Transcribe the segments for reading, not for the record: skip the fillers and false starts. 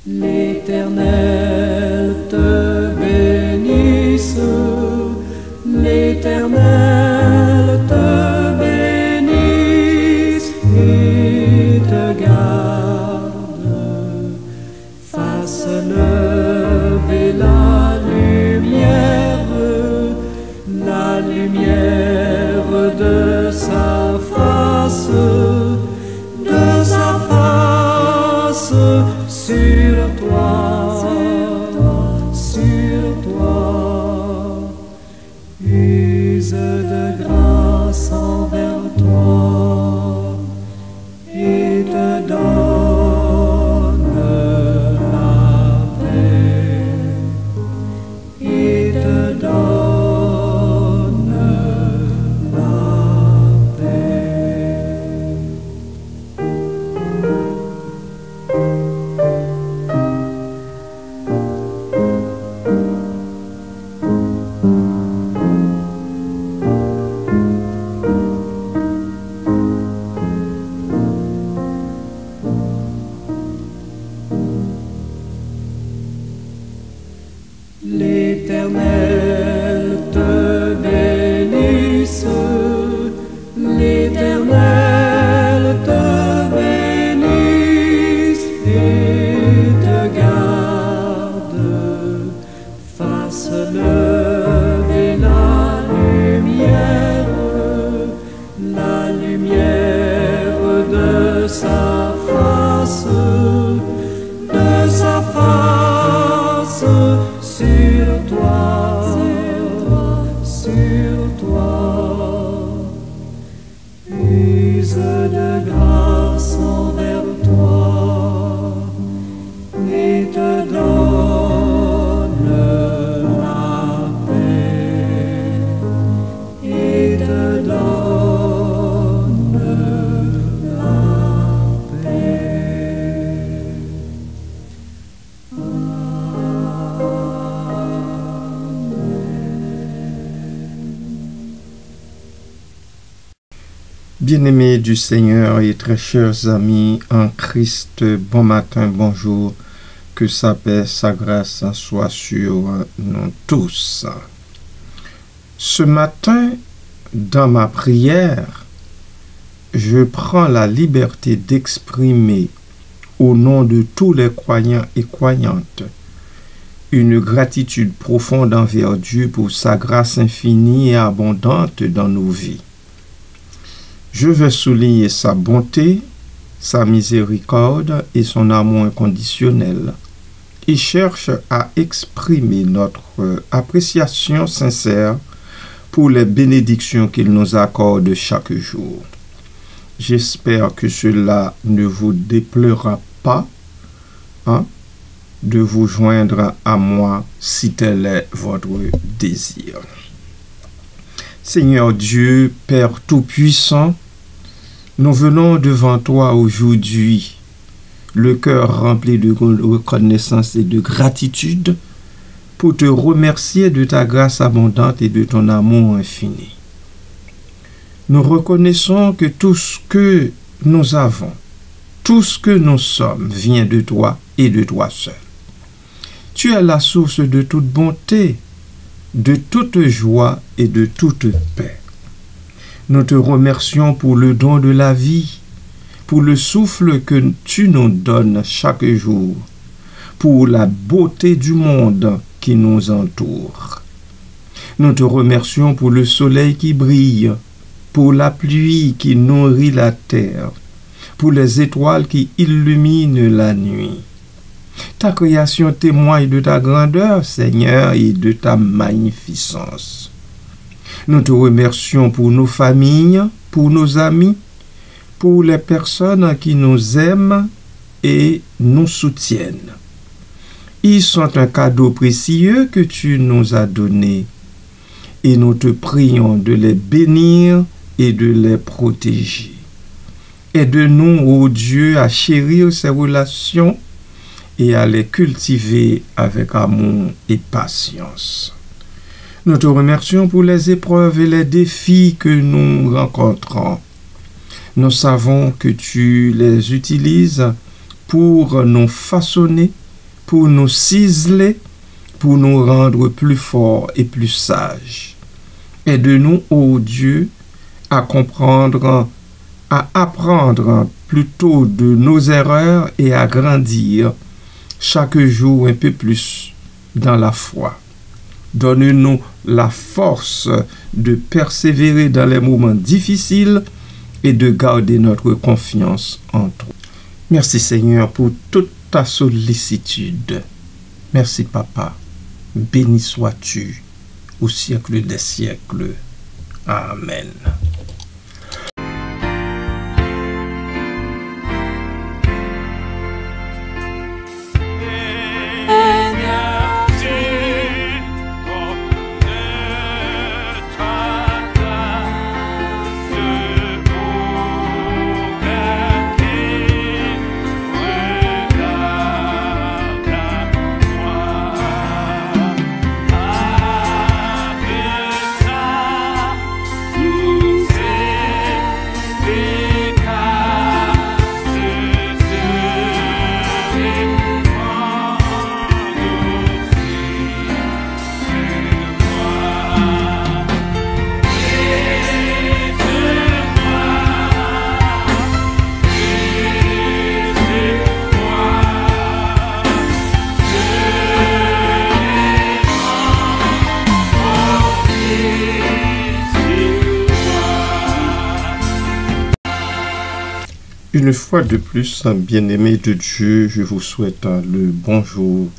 L'Éternel te bénisse, l'Éternel te bénisse et te garde, fasse lever la lumière de sa face sur toi, use de grâce envers toi et te donne la paix, et te donne la paix. L'Éternel te bénisse, l'Éternel te bénisse et te garde, fasse lever la lumière de sa face sur toi, use de grâce envers toi et te donne la paix, et te donne la paix. Bien-aimés du Seigneur et très chers amis en Christ, bon matin, bonjour, que sa paix, sa grâce soit sur nous tous. Ce matin, dans ma prière, je prends la liberté d'exprimer au nom de tous les croyants et croyantes une gratitude profonde envers Dieu pour sa grâce infinie et abondante dans nos vies. Je veux souligner sa bonté, sa miséricorde et son amour inconditionnel. Il cherche à exprimer notre appréciation sincère pour les bénédictions qu'il nous accorde chaque jour. J'espère que cela ne vous déplaira pas de vous joindre à moi si tel est votre désir. Seigneur Dieu, Père Tout-Puissant, nous venons devant toi aujourd'hui, le cœur rempli de reconnaissance et de gratitude, pour te remercier de ta grâce abondante et de ton amour infini. Nous reconnaissons que tout ce que nous avons, tout ce que nous sommes, vient de toi et de toi seul. Tu es la source de toute bonté, de toute joie et de toute paix. Nous te remercions pour le don de la vie, pour le souffle que tu nous donnes chaque jour, pour la beauté du monde qui nous entoure. Nous te remercions pour le soleil qui brille, pour la pluie qui nourrit la terre, pour les étoiles qui illuminent la nuit. Ta création témoigne de ta grandeur, Seigneur, et de ta magnificence. Nous te remercions pour nos familles, pour nos amis, pour les personnes qui nous aiment et nous soutiennent. Ils sont un cadeau précieux que tu nous as donné et nous te prions de les bénir et de les protéger. Aide-nous, ô Dieu, à chérir ces relations et à les cultiver avec amour et patience. Nous te remercions pour les épreuves et les défis que nous rencontrons. Nous savons que tu les utilises pour nous façonner, pour nous ciseler, pour nous rendre plus forts et plus sages. Aide-nous, ô Dieu, à comprendre, à apprendre plutôt de nos erreurs et à grandir chaque jour un peu plus dans la foi. Donne-nous la force de persévérer dans les moments difficiles et de garder notre confiance en toi. Merci Seigneur pour toute ta sollicitude. Merci Papa. Béni sois-tu au siècle des siècles. Amen. Une fois de plus, bien-aimés de Dieu, je vous souhaite le bonjour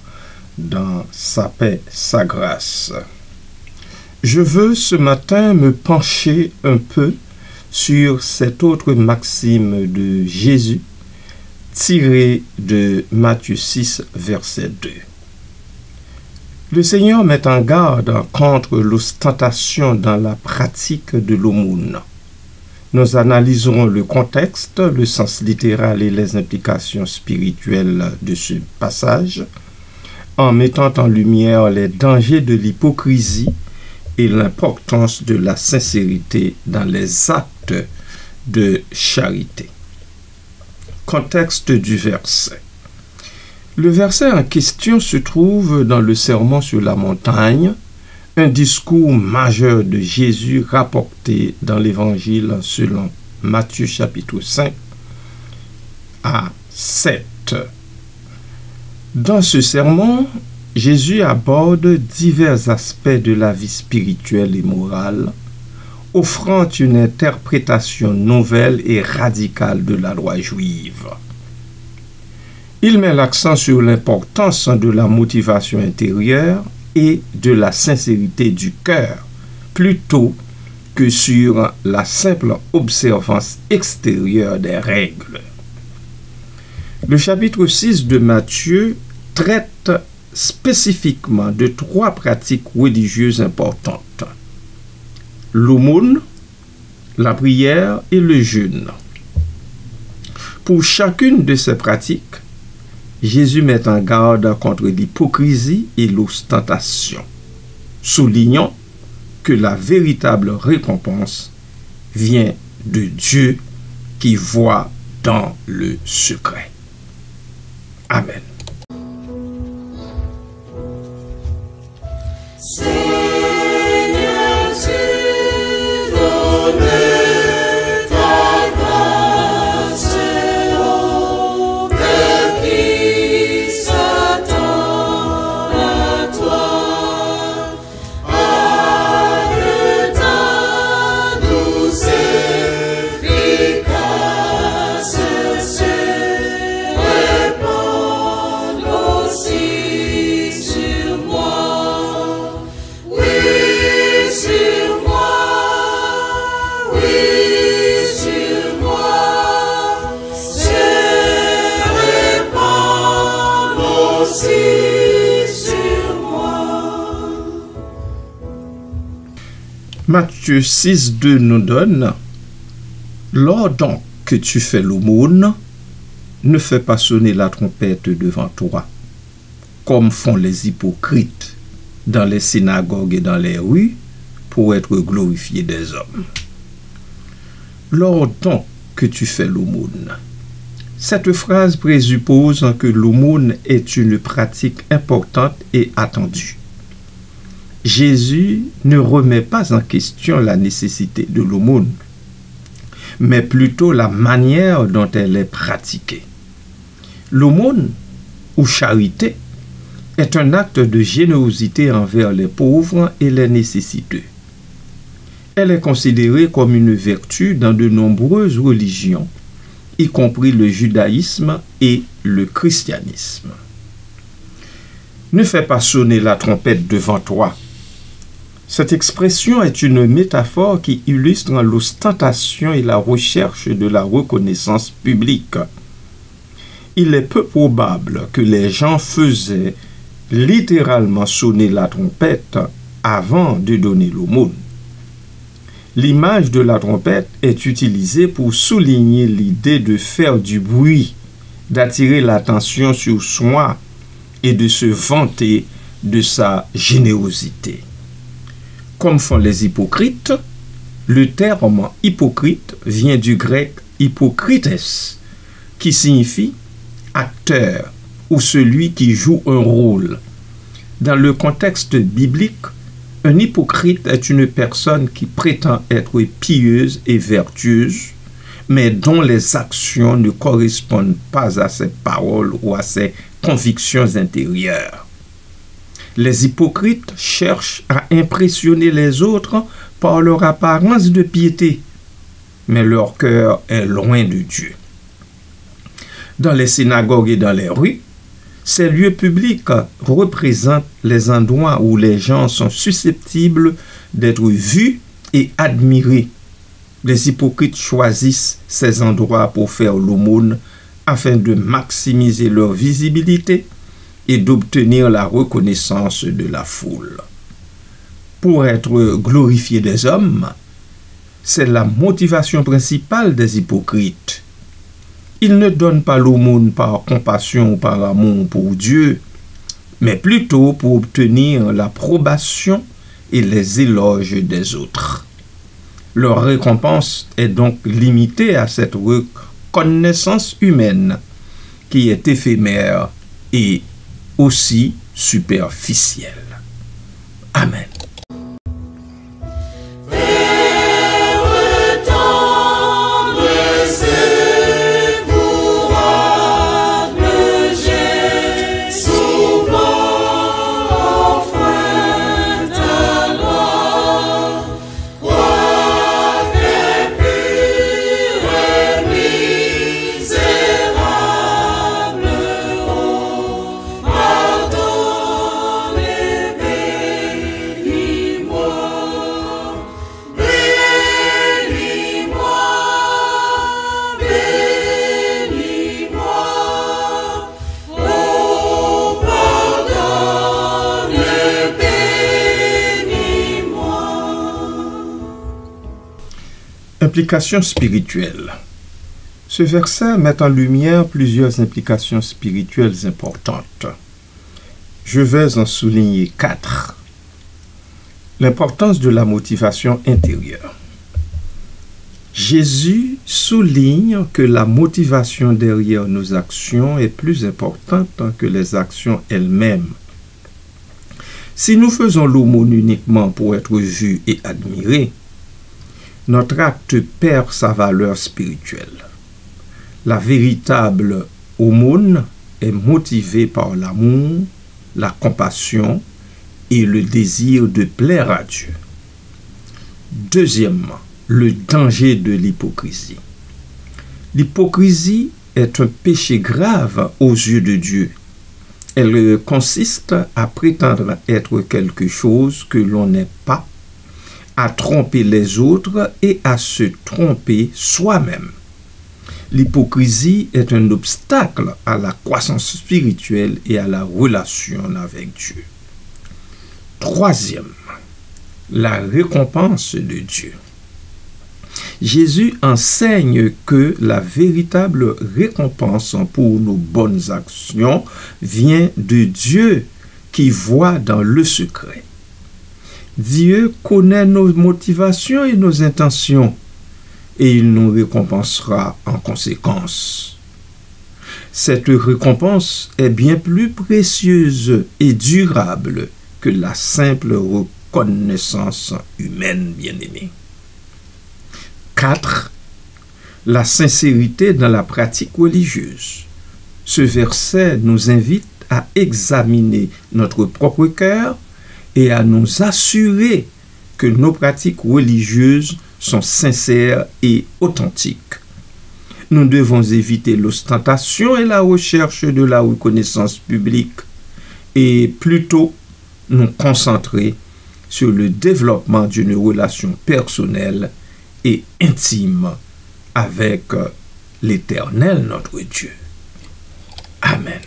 dans sa paix, sa grâce. Je veux ce matin me pencher un peu sur cette autre maxime de Jésus tirée de Matthieu 6, verset 2. Le Seigneur met en garde contre l'ostentation dans la pratique de l'aumône. Nous analyserons le contexte, le sens littéral et les implications spirituelles de ce passage, en mettant en lumière les dangers de l'hypocrisie et l'importance de la sincérité dans les actes de charité. Contexte du verset. Le verset en question se trouve dans le Sermon sur la montagne, un discours majeur de Jésus rapporté dans l'Évangile selon Matthieu chapitre 5 à 7. Dans ce sermon, Jésus aborde divers aspects de la vie spirituelle et morale, offrant une interprétation nouvelle et radicale de la loi juive. Il met l'accent sur l'importance de la motivation intérieure et de la sincérité du cœur, plutôt que sur la simple observance extérieure des règles. Le chapitre 6 de Matthieu traite spécifiquement de 3 pratiques religieuses importantes: l'aumône, la prière et le jeûne. Pour chacune de ces pratiques, Jésus met en garde contre l'hypocrisie et l'ostentation, soulignant que la véritable récompense vient de Dieu qui voit dans le secret. Amen. Matthieu 6, 2 nous donne: lors donc que tu fais l'aumône, ne fais pas sonner la trompette devant toi, comme font les hypocrites dans les synagogues et dans les rues pour être glorifié des hommes. Lors donc que tu fais l'aumône. Cette phrase présuppose que l'aumône est une pratique importante et attendue. Jésus ne remet pas en question la nécessité de l'aumône, mais plutôt la manière dont elle est pratiquée. L'aumône, ou charité, est un acte de générosité envers les pauvres et les nécessiteux. Elle est considérée comme une vertu dans de nombreuses religions, y compris le judaïsme et le christianisme. Ne fais pas sonner la trompette devant toi. Cette expression est une métaphore qui illustre l'ostentation et la recherche de la reconnaissance publique. Il est peu probable que les gens faisaient littéralement sonner la trompette avant de donner l'aumône. L'image de la trompette est utilisée pour souligner l'idée de faire du bruit, d'attirer l'attention sur soi et de se vanter de sa générosité. Comme font les hypocrites, le terme hypocrite vient du grec hypocrites, qui signifie acteur ou celui qui joue un rôle. Dans le contexte biblique, un hypocrite est une personne qui prétend être pieuse et vertueuse, mais dont les actions ne correspondent pas à ses paroles ou à ses convictions intérieures. Les hypocrites cherchent à impressionner les autres par leur apparence de piété, mais leur cœur est loin de Dieu. Dans les synagogues et dans les rues, ces lieux publics représentent les endroits où les gens sont susceptibles d'être vus et admirés. Les hypocrites choisissent ces endroits pour faire l'aumône afin de maximiser leur visibilité et d'obtenir la reconnaissance de la foule. Pour être glorifié des hommes, c'est la motivation principale des hypocrites. Ils ne donnent pas l'aumône par compassion ou par amour pour Dieu, mais plutôt pour obtenir l'approbation et les éloges des autres. Leur récompense est donc limitée à cette reconnaissance humaine qui est éphémère et aussi superficielle. Amen. Implications spirituelles. Ce verset met en lumière plusieurs implications spirituelles importantes. Je vais en souligner 4. L'importance de la motivation intérieure. Jésus souligne que la motivation derrière nos actions est plus importante que les actions elles-mêmes. Si nous faisons l'aumône uniquement pour être vus et admirés, notre acte perd sa valeur spirituelle. La véritable aumône est motivée par l'amour, la compassion et le désir de plaire à Dieu. Deuxièmement, le danger de l'hypocrisie. L'hypocrisie est un péché grave aux yeux de Dieu. Elle consiste à prétendre être quelque chose que l'on n'est pas, à tromper les autres et à se tromper soi-même. L'hypocrisie est un obstacle à la croissance spirituelle et à la relation avec Dieu. Troisièmement, la récompense de Dieu. Jésus enseigne que la véritable récompense pour nos bonnes actions vient de Dieu qui voit dans le secret. Dieu connaît nos motivations et nos intentions, et il nous récompensera en conséquence. Cette récompense est bien plus précieuse et durable que la simple reconnaissance humaine, bien-aimée. 4. La sincérité dans la pratique religieuse. Ce verset nous invite à examiner notre propre cœur et à nous assurer que nos pratiques religieuses sont sincères et authentiques. Nous devons éviter l'ostentation et la recherche de la reconnaissance publique et plutôt nous concentrer sur le développement d'une relation personnelle et intime avec l'Éternel notre Dieu. Amen.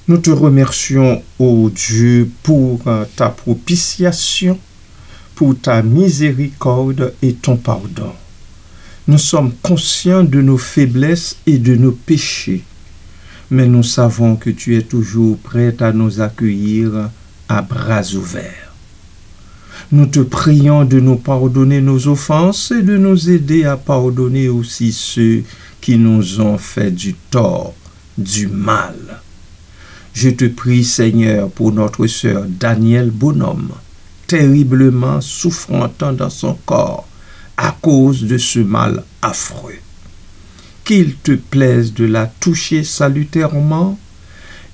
Nous te remercions, ô Dieu, pour ta propitiation, pour ta miséricorde et ton pardon. Nous sommes conscients de nos faiblesses et de nos péchés, mais nous savons que tu es toujours prêt à nous accueillir à bras ouverts. Nous te prions de nous pardonner nos offenses et de nous aider à pardonner aussi ceux qui nous ont fait du tort, du mal. Je te prie, Seigneur, pour notre sœur Danielle Bonhomme, terriblement souffrante dans son corps à cause de ce mal affreux. Qu'il te plaise de la toucher salutairement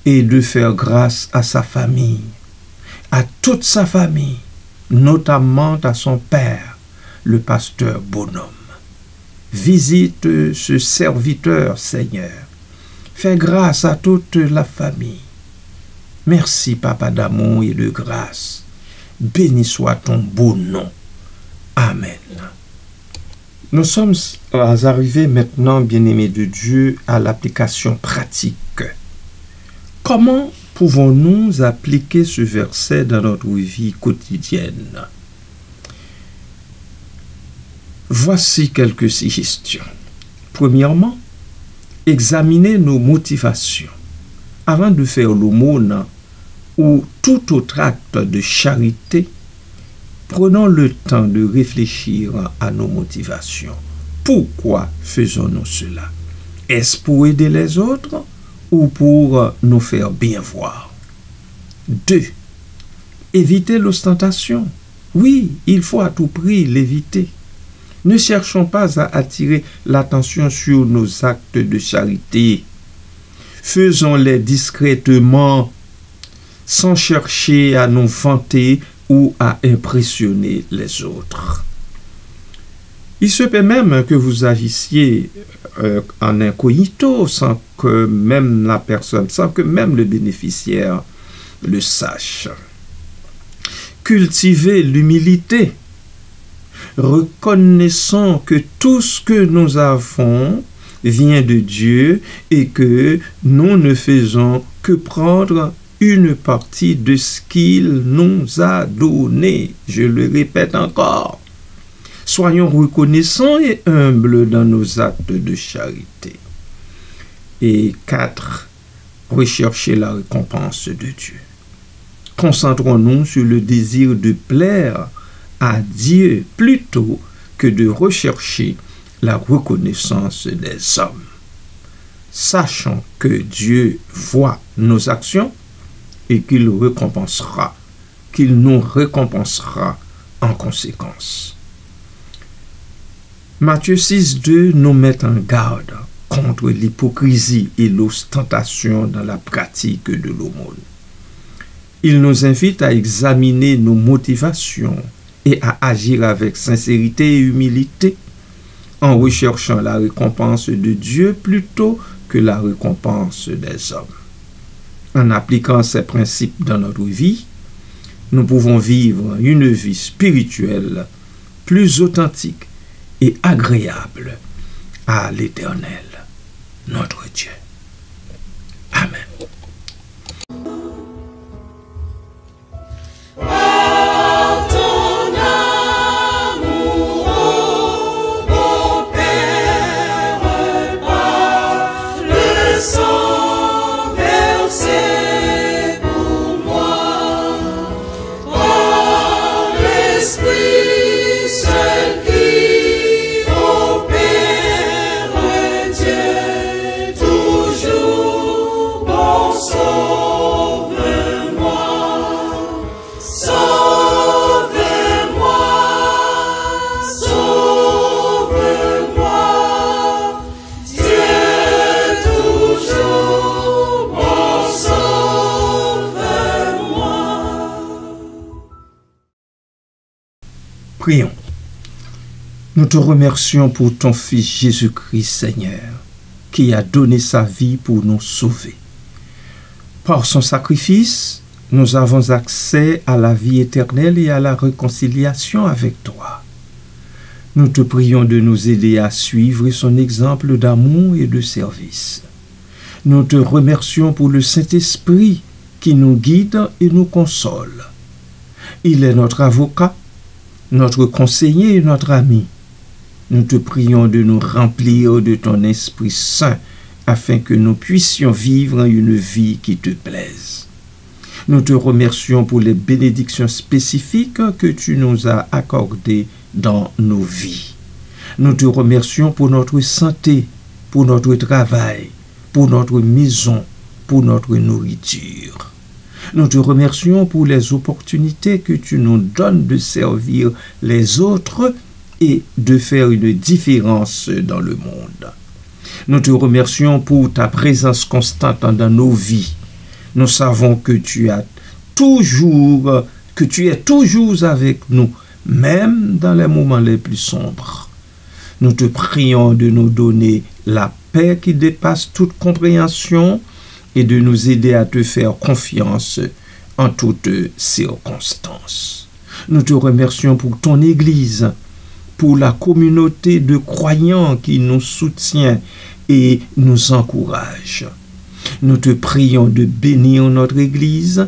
et de faire grâce à sa famille, à toute sa famille, notamment à son père, le pasteur Bonhomme. Visite ce serviteur, Seigneur. Fais grâce à toute la famille. Merci, Papa d'amour et de grâce. Béni soit ton beau nom. Amen. Nous sommes arrivés maintenant, bien-aimés de Dieu, à l'application pratique. Comment pouvons-nous appliquer ce verset dans notre vie quotidienne? Voici quelques suggestions. Premièrement, examiner nos motivations. Avant de faire l'aumône ou tout autre acte de charité, prenons le temps de réfléchir à nos motivations. Pourquoi faisons-nous cela? Est-ce pour aider les autres ou pour nous faire bien voir? 2. Éviter l'ostentation. Oui, il faut à tout prix l'éviter. Ne cherchons pas à attirer l'attention sur nos actes de charité. Faisons-les discrètement, sans chercher à nous vanter ou à impressionner les autres. Il se peut même que vous agissiez en incognito sans que même la personne, sans que même le bénéficiaire le sache. Cultivez l'humilité. Reconnaissons que tout ce que nous avons vient de Dieu et que nous ne faisons que prendre une partie de ce qu'il nous a donné. Je le répète encore. Soyons reconnaissants et humbles dans nos actes de charité. Et 4. Rechercher la récompense de Dieu. Concentrons-nous sur le désir de plaire à Dieu plutôt que de rechercher la reconnaissance des hommes. Sachant que Dieu voit nos actions et qu'il nous récompensera en conséquence. Matthieu 6,2 nous met en garde contre l'hypocrisie et l'ostentation dans la pratique de l'aumône. Il nous invite à examiner nos motivations et à agir avec sincérité et humilité en recherchant la récompense de Dieu plutôt que la récompense des hommes. En appliquant ces principes dans notre vie, nous pouvons vivre une vie spirituelle plus authentique et agréable à l'Éternel, notre Dieu. Amen. Prions. Nous te remercions pour ton Fils Jésus-Christ, Seigneur, qui a donné sa vie pour nous sauver. Par son sacrifice, nous avons accès à la vie éternelle et à la réconciliation avec toi. Nous te prions de nous aider à suivre son exemple d'amour et de service. Nous te remercions pour le Saint-Esprit qui nous guide et nous console. Il est notre avocat, notre conseiller et notre ami. Nous te prions de nous remplir de ton Esprit Saint afin que nous puissions vivre une vie qui te plaise. Nous te remercions pour les bénédictions spécifiques que tu nous as accordées dans nos vies. Nous te remercions pour notre santé, pour notre travail, pour notre maison, pour notre nourriture. Nous te remercions pour les opportunités que tu nous donnes de servir les autres et de faire une différence dans le monde. Nous te remercions pour ta présence constante dans nos vies. Nous savons que tu es toujours avec nous, même dans les moments les plus sombres. Nous te prions de nous donner la paix qui dépasse toute compréhension et de nous aider à te faire confiance en toutes circonstances. Nous te remercions pour ton Église, pour la communauté de croyants qui nous soutient et nous encourage. Nous te prions de bénir notre Église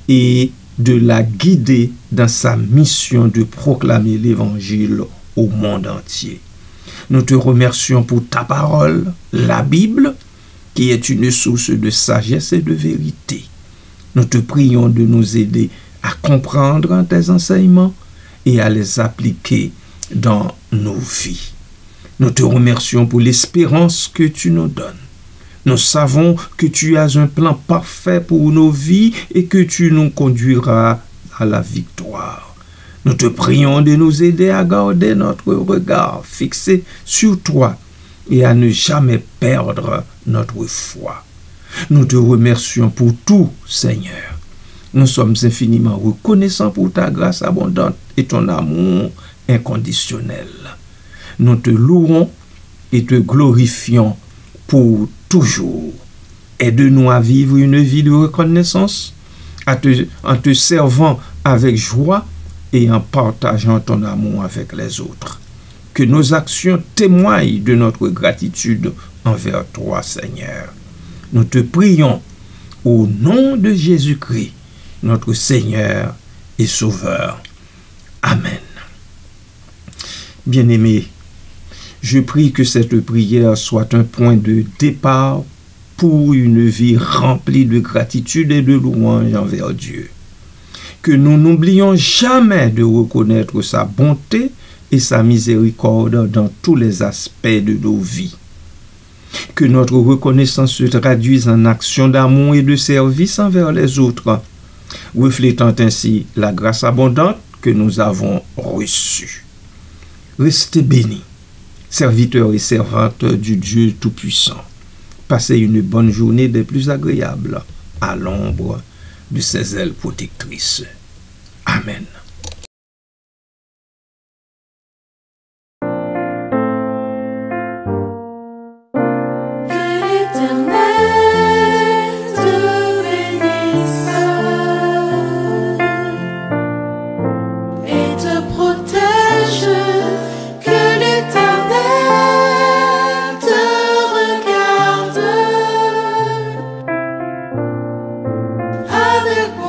et de la guider dans sa mission de proclamer l'Évangile au monde entier. Nous te remercions pour ta parole, la Bible, qui est une source de sagesse et de vérité. Nous te prions de nous aider à comprendre tes enseignements et à les appliquer dans nos vies. Nous te remercions pour l'espérance que tu nous donnes. Nous savons que tu as un plan parfait pour nos vies et que tu nous conduiras à la victoire. Nous te prions de nous aider à garder notre regard fixé sur toi et à ne jamais perdre notre foi. Nous te remercions pour tout, Seigneur. Nous sommes infiniment reconnaissants pour ta grâce abondante et ton amour inconditionnel. Nous te louons et te glorifions pour toujours. Aide-nous à vivre une vie de reconnaissance, en te servant avec joie et en partageant ton amour avec les autres. Que nos actions témoignent de notre gratitude envers toi, Seigneur. Nous te prions au nom de Jésus-Christ, notre Seigneur et Sauveur. Amen. Bien-aimés, je prie que cette prière soit un point de départ pour une vie remplie de gratitude et de louange envers Dieu. Que nous n'oublions jamais de reconnaître sa bonté et sa miséricorde dans tous les aspects de nos vies. Que notre reconnaissance se traduise en actions d'amour et de service envers les autres, reflétant ainsi la grâce abondante que nous avons reçue. Restez bénis. serviteurs et servantes du Dieu Tout-Puissant. Passez une bonne journée des plus agréables à l'ombre de ses ailes protectrices. Amen. Avec